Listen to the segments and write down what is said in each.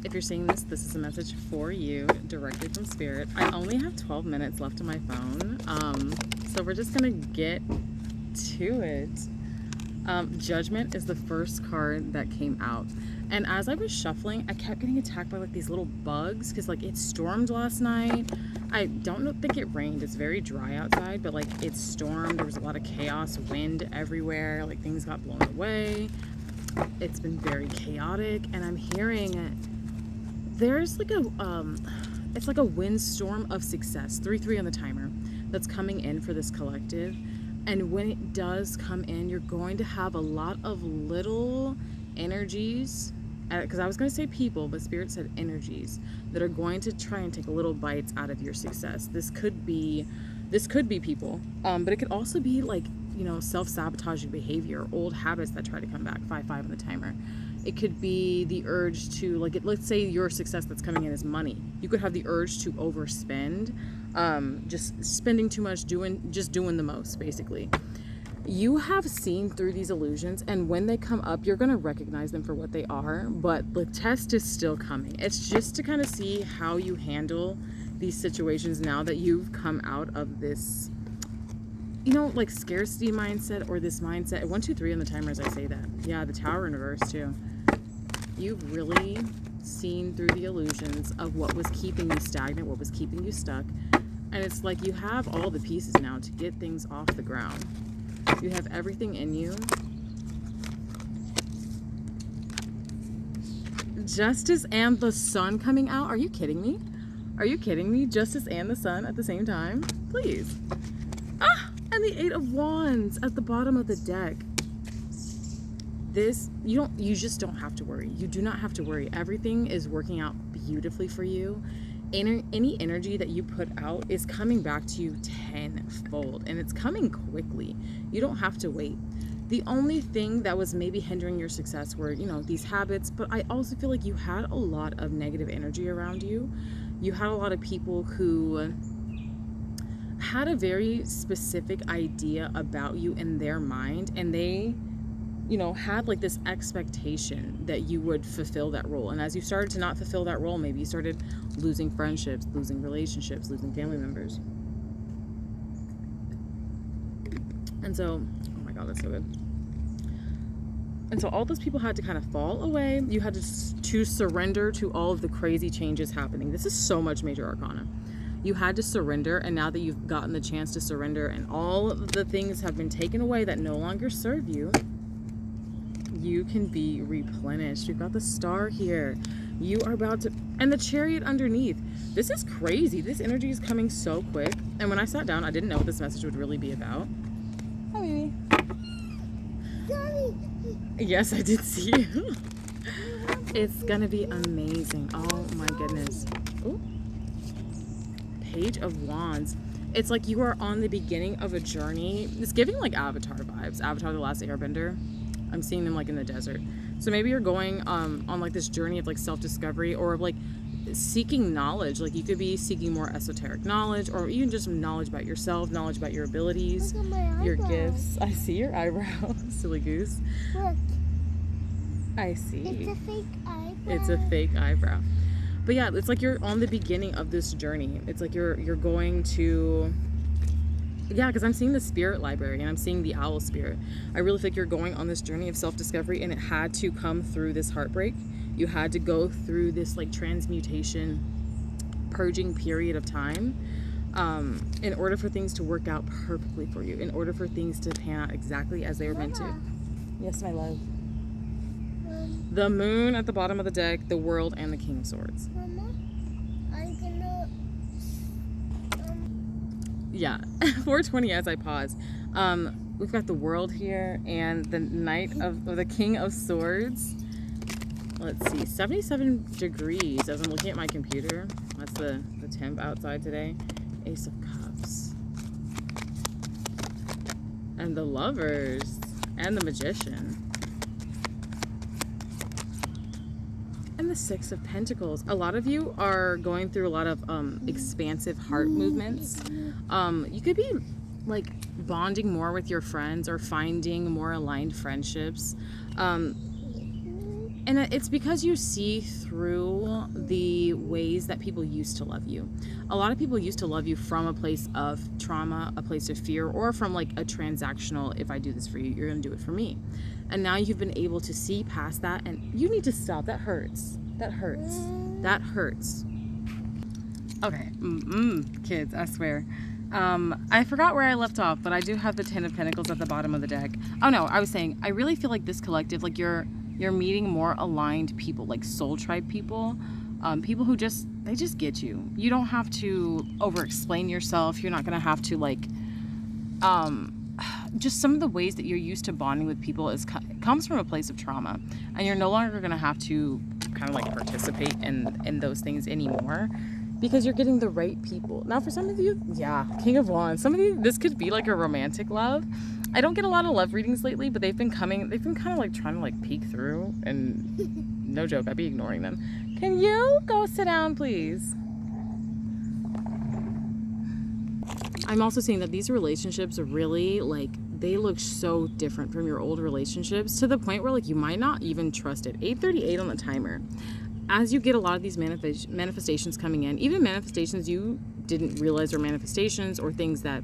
If you're seeing this, this is a message for you directly from Spirit. I only have 12 minutes left on my phone, so we're just gonna get to it. Judgment is the first card that came out, and as I was shuffling, I kept getting attacked by like these little bugs because like it stormed last night. I don't think it rained. It's very dry outside, but like it stormed. There was a lot of chaos, wind everywhere. Like things got blown away. It's been very chaotic, and I'm hearing there's like it's like a windstorm of success. 3-3 on the timer that's coming in for this collective. And when it does come in, you're going to have a lot of little energies, because I was going to say people, but Spirit said energies, that are going to try and take little bites out of your success. This could be people, but it could also be like, you know, self-sabotaging behavior, old habits that try to come back. 5-5 on the timer. It could be the urge to, like, let's say your success that's coming in is money. You could have the urge to overspend, just spending too much, doing the most, basically. You have seen through these illusions, and when they come up, you're going to recognize them for what they are, but the test is still coming. It's just to kind of see how you handle these situations now that you've come out of this, you know, like scarcity mindset, or this mindset. 1, 2, 3 on the timer as I say that. Yeah, the Tower in reverse too. You've really seen through the illusions of what was keeping you stagnant, what was keeping you stuck. And it's like you have all the pieces now to get things off the ground. You have everything in you. Justice and the Sun coming out. Are you kidding me? Are you kidding me? Justice and the Sun at the same time? Please. Ah! And the 8 of Wands at the bottom of the deck. This, you just don't have to worry. You do not have to worry. Everything is working out beautifully for you. Any energy that you put out is coming back to you tenfold, and it's coming quickly. You don't have to wait. The only thing that was maybe hindering your success were, you know, these habits, but I also feel like you had a lot of negative energy around you. You had a lot of people who had a very specific idea about you in their mind, and they, you know, had like this expectation that you would fulfill that role. And as you started to not fulfill that role, maybe you started losing friendships, losing relationships, losing family members. And so, oh my God, that's so good. And so all those people had to kind of fall away. You had to surrender to all of the crazy changes happening. This is so much major arcana. You had to surrender, and now that you've gotten the chance to surrender and all of the things have been taken away that no longer serve you, you can be replenished. We've got the Star here. You are about to, and the Chariot underneath. This is crazy. This energy is coming so quick. And when I sat down, I didn't know what this message would really be about. Hi, baby. Sorry. Yes, I did see you. It's gonna be amazing. Oh my goodness. Ooh. Page of Wands. It's like you are on the beginning of a journey. It's giving like Avatar vibes. Avatar: The Last Airbender. I'm seeing them like in the desert. So maybe you're going on like this journey of like self-discovery, or like seeking knowledge. Like you could be seeking more esoteric knowledge, or even just knowledge about yourself, knowledge about your abilities, Look at my your eyebrow. gifts. I see your eyebrow, silly goose. Look, I see. it's a fake eyebrow. It's a fake eyebrow. But yeah, it's like you're on the beginning of this journey. It's like you're going to, yeah, because I'm seeing the Spirit Library and I'm seeing the Owl Spirit. I really think you're going on this journey of self-discovery, and it had to come through this heartbreak. You had to go through this like transmutation, purging period of time, in order for things to work out perfectly for you, in order for things to pan out exactly as they were meant to. Mama, Yes, my love. The Moon at the bottom of the deck, the World, and the King of Swords. Mama, I'm gonna. Yeah, 420 as I pause. We've got the World here and the Knight of, or the King of Swords. Let's see, 77 degrees as I'm looking at my computer. That's the temp outside today. Ace of Cups. And the Lovers. And the Magician. And the Six of Pentacles. A lot of you are going through a lot of expansive heart movements. You could be like bonding more with your friends or finding more aligned friendships. And it's because you see through the ways that people used to love you. A lot of people used to love you from a place of trauma, a place of fear, or from like a transactional, if I do this for you, you're going to do it for me. And now you've been able to see past that, and you need to stop. That hurts. That hurts. That hurts. Okay. Kids, I swear. I forgot where I left off, but I do have the Ten of Pentacles at the bottom of the deck. Oh no, I was saying, I really feel like this collective, like you're meeting more aligned people, like soul tribe people, people who they just get you. You don't have to over explain yourself. You're not going to have to like, just some of the ways that you're used to bonding with people comes from a place of trauma, and you're no longer going to have to kind of like participate in those things anymore, because you're getting the right people. Now for some of you, yeah, King of Wands, some of you, this could be like a romantic love. I don't get a lot of love readings lately, but they've been kind of like trying to like peek through, and no joke, I'd be ignoring them. Can you go sit down, please? I'm also seeing that these relationships are really like, they look so different from your old relationships, to the point where like you might not even trust it. 8:38 on the timer. As you get a lot of these manifestations coming in, even manifestations you didn't realize were manifestations, or things that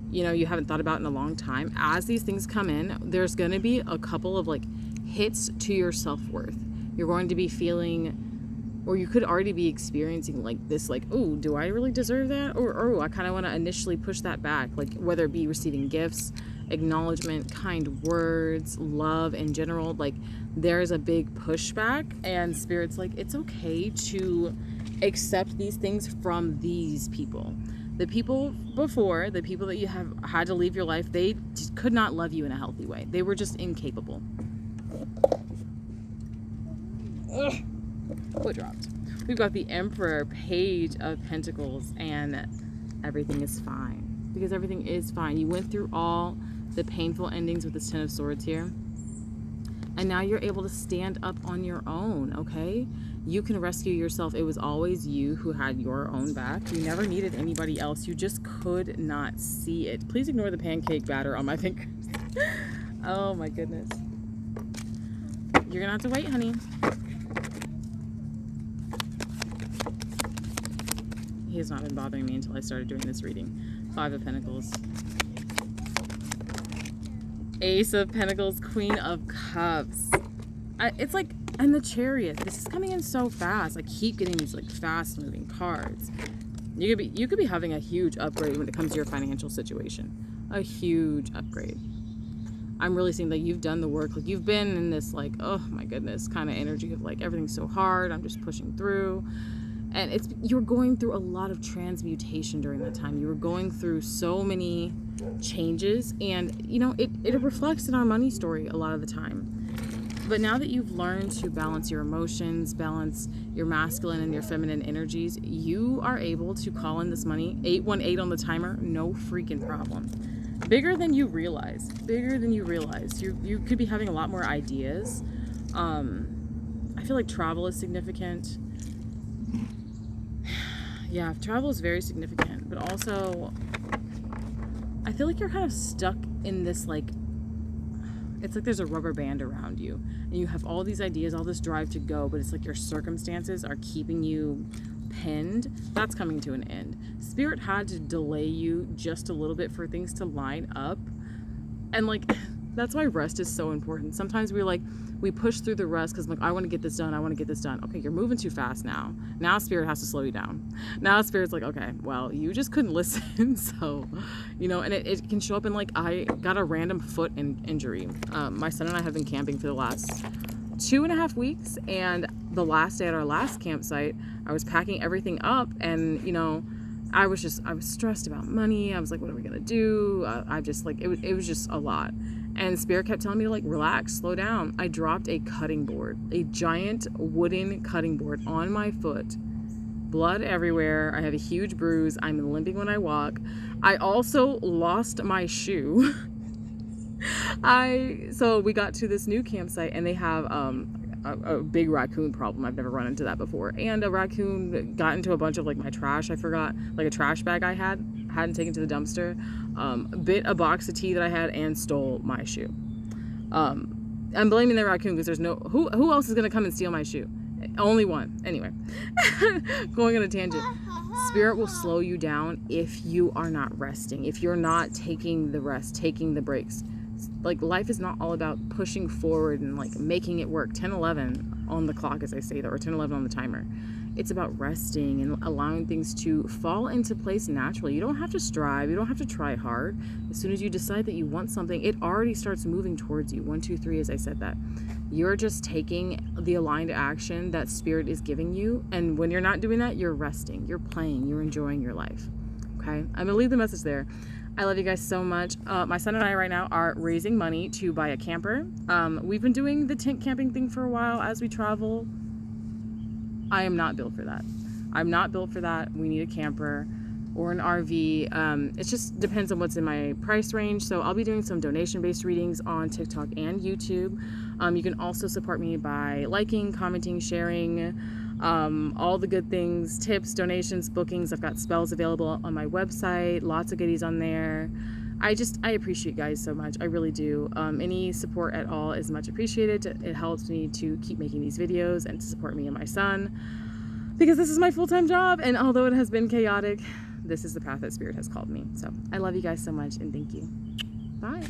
you haven't thought about in a long time, as these things come in, there's going to be a couple of like hits to your self-worth. You're going to be feeling, or you could already be experiencing like this, like, oh, do I really deserve that? Or, oh, I kind of want to initially push that back, like whether it be receiving gifts, acknowledgement, kind words, love in general. Like there's a big pushback, and Spirit's like, it's okay to accept these things from these people. The people before, the people that you have had to leave your life, they could not love you in a healthy way. They were just incapable. Ugh. Foot dropped. We've got the Emperor, Page of Pentacles, and everything is fine. Because everything is fine. You went through all the painful endings with this Ten of Swords here, and now you're able to stand up on your own, okay? You can rescue yourself. It was always you who had your own back. You never needed anybody else. You just could not see it. Please ignore the pancake batter on my fingers. Oh my goodness. You're gonna have to wait, honey. He has not been bothering me until I started doing this reading. 5 of Pentacles. Ace of Pentacles, Queen of Cups. It's like, and the Chariot. This is coming in so fast. I keep getting these like fast moving cards. You could be having a huge upgrade when it comes to your financial situation. A huge upgrade. I'm really seeing that you've done the work. Like you've been in this like, oh my goodness, kind of energy of like, everything's so hard, I'm just pushing through. And you're going through a lot of transmutation during that time. You were going through so many changes, and it reflects in our money story a lot of the time. But now that you've learned to balance your emotions, balance your masculine and your feminine energies, you are able to call in this money. 818 on the timer, no freaking problem. Bigger than you realize. Bigger than you realize. You could be having a lot more ideas. I feel like travel is significant. Yeah, travel is very significant, but also I feel like you're kind of stuck in this like, it's like there's a rubber band around you, and you have all these ideas, all this drive to go, but it's like your circumstances are keeping you pinned. That's coming to an end. Spirit had to delay you just a little bit for things to line up, and like that's why rest is so important. Sometimes we push through the rest because like, I want to get this done. Okay, you're moving too fast now. Now Spirit has to slow you down. Now Spirit's like, okay, well, you just couldn't listen. So, and it can show up in like, I got a random foot injury. My son and I have been camping for the last 2.5 weeks, and the last day at our last campsite, I was packing everything up, and I was stressed about money. I was like, what are we gonna do? It was just a lot. And Spirit kept telling me to like, relax, slow down. I dropped a cutting board, a giant wooden cutting board on my foot. Blood everywhere. I have a huge bruise. I'm limping when I walk. I also lost my shoe. So we got to this new campsite, and they have a big raccoon problem. I've never run into that before. And a raccoon got into a bunch of like my trash. I forgot, like a trash bag I hadn't taken to the dumpster, bit a box of tea that I had, and stole my shoe. I'm blaming the raccoon because there's no, who else is going to come and steal my shoe? Only one. Anyway, going on a tangent. Spirit will slow you down if you are not resting, if you're not taking the rest, taking the breaks. Like, life is not all about pushing forward and like making it work 10-11 on the clock, as I say that, or 10-11 on the timer. It's about resting and allowing things to fall into place naturally. You don't have to strive, you don't have to try hard. As soon as you decide that you want something, it already starts moving towards you. 1, 2, 3, as I said that. You're just taking the aligned action that Spirit is giving you, and when you're not doing that, you're resting, you're playing, you're enjoying your life. Okay, I'm gonna leave the message there. I love you guys so much. My son and I right now are raising money to buy a camper. We've been doing the tent camping thing for a while as we travel. I am not built for that. I'm not built for that. We need a camper or an RV. It just depends on what's in my price range. So I'll be doing some donation-based readings on TikTok and YouTube. You can also support me by liking, commenting, sharing, all the good things, tips, donations, bookings. I've got spells available on my website, lots of goodies on there. I appreciate you guys so much. I really do. Any support at all is much appreciated. It helps me to keep making these videos and to support me and my son, because this is my full-time job. And although it has been chaotic, this is the path that Spirit has called me. So I love you guys so much, and thank you. Bye.